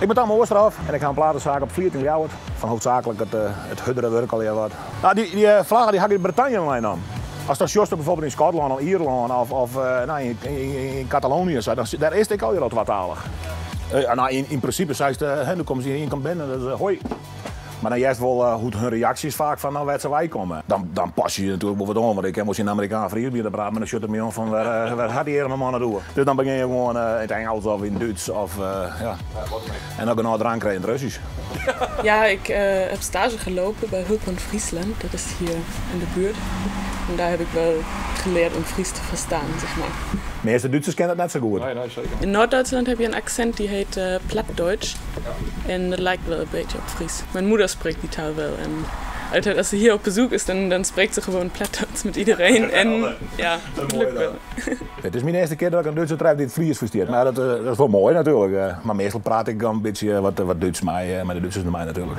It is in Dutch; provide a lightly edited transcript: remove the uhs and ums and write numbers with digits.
Ik ben Tom Oosterhof en ik ga een platenzaak op 14 Ljouwert. Van hoofdzakelijk het huddere werk al wat. Nou, die vlaggen die hak ik in Bretagne alleen aan. Als dat just bijvoorbeeld in Schotland of Ierland of in Catalonië, daar is ik al tweetalig. Nou, in principe zei ze, nu komen ze hier in binnen, dus hoi. Maar dan juist wel hoe hun reacties vaak van nou, waar ze wij komen. Dan pas je natuurlijk wel wat aan, want ik heb een Amerikaan vriend bij de praat met een shirt mee om van waar gaat die helemaal mannen doen. Dus dan begin je gewoon in het Engels of in het Duits of ja. En dan kan je eraan krijgen in het Russisch. Ja, ik heb stage gelopen bij Hulpbond Friesland, dat is hier in de buurt. En daar heb ik wel geleerd om Fries te verstaan, zeg maar. De meeste Duitsers kennen het net zo goed. Nee, zeker. In Noord-Duitsland heb je een accent die heet Plattdeutsch. En dat lijkt wel een beetje op Fries. Mijn moeder spreekt die taal wel. En altijd als ze hier op bezoek is, dan spreekt ze gewoon Plattdeutsch met iedereen. En ja, dat lukt wel. Het is mijn eerste keer dat ik een Duitse tref die het Fries versteert. Maar dat is wel mooi natuurlijk. Maar meestal praat ik een beetje wat Duits met de Duitsers naar mij natuurlijk.